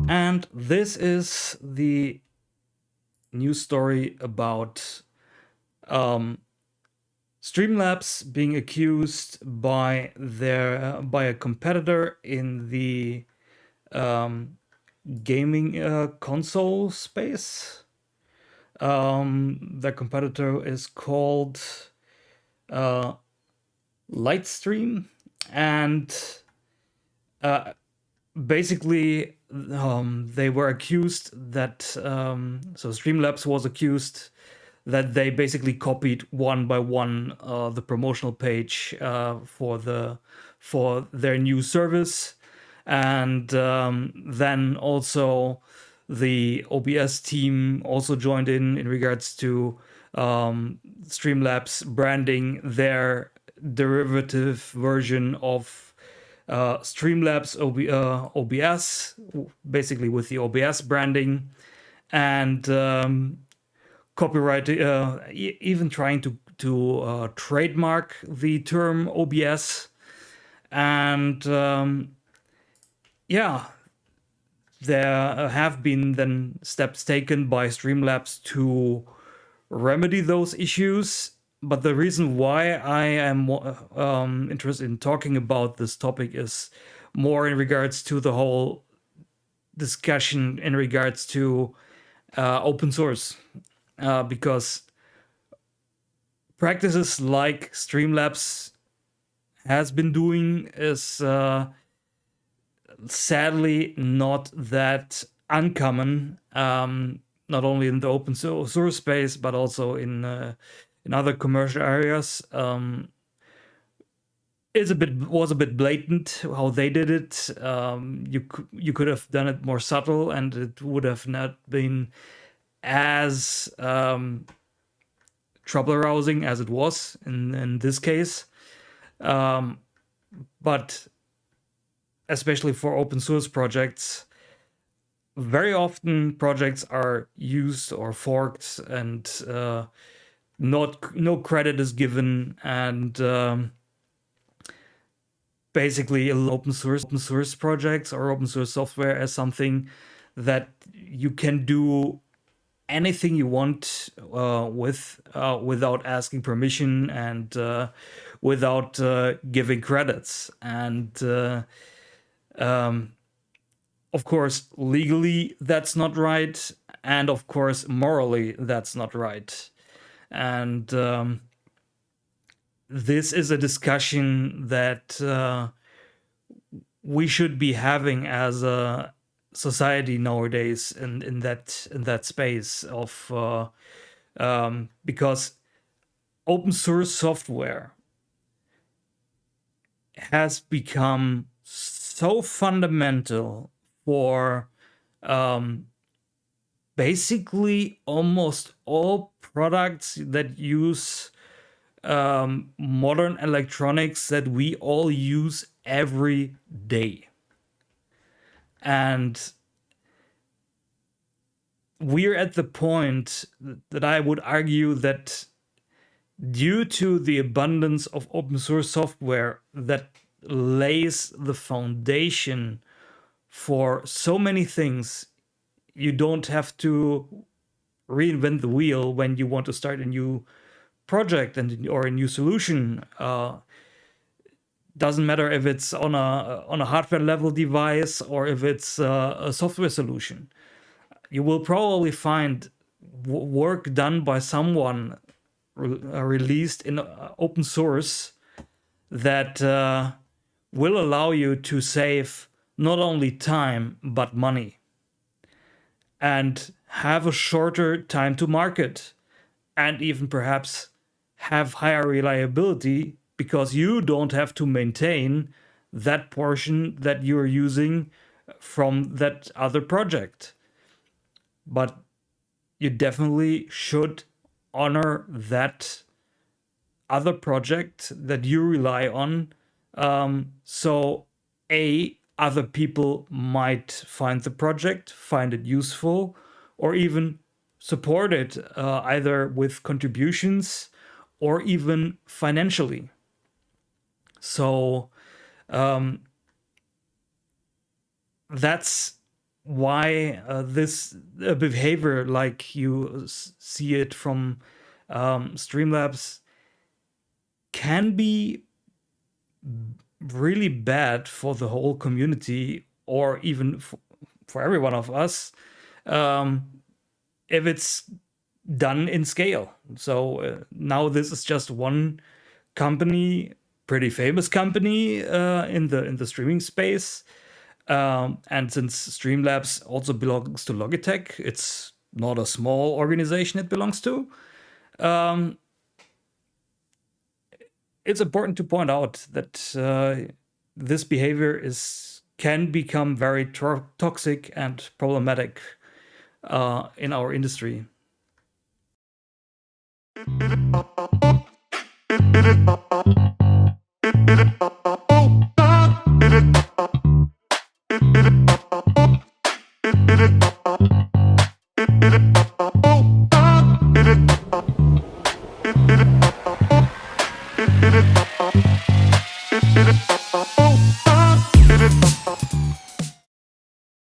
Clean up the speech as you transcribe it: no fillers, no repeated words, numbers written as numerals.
And this is the news story about Streamlabs being accused by a competitor in the gaming console space. The competitor is called Lightstream, and basically they were accused that so Streamlabs was accused that they basically copied one by one the promotional page for their new service, and then also the OBS team also joined in regards to Streamlabs branding their derivative version of Streamlabs OBS, basically with the OBS branding, and copyright, even trying to trademark the term OBS. And yeah, there have been then steps taken by Streamlabs to remedy those issues. But the reason why I am interested in talking about this topic is more in regards to the whole discussion in regards to open source, because practices like Streamlabs has been doing is sadly not that uncommon, not only in the open source space but also in other commercial areas. Was a bit blatant how they did it. You could have done it more subtle, and it would have not been as trouble arousing as it was in this case. But especially for open source projects, very often projects are used or forked, and no credit is given, and basically open source projects or open source software as something that you can do anything you want with without asking permission, and without giving credits. And of course, legally that's not right, and of course morally that's not right. And this is a discussion that we should be having as a society nowadays in that space of because open source software has become so fundamental for basically almost all products that use modern electronics that we all use every day. And we're at the point that I would argue that due to the abundance of open source software that lays the foundation for so many things, you don't have to reinvent the wheel when you want to start a new project or a new solution. Doesn't matter if it's on a hardware level device or if it's a software solution. You will probably find work done by someone released in open source that will allow you to save not only time but money, and have a shorter time to market, and even perhaps have higher reliability, because you don't have to maintain that portion that you're using from that other project. But you definitely should honor that other project that you rely on, so other people might find the project, find it useful, or even support it either with contributions or even financially. So that's why this behavior, like you see it from Streamlabs, can be really bad for the whole community, or even for every one of us, if it's done in scale. So now this is just one company, pretty famous company in the streaming space. And since Streamlabs also belongs to Logitech, it's not a small organization it belongs to. It's important to point out that this behavior can become very toxic and problematic in our industry.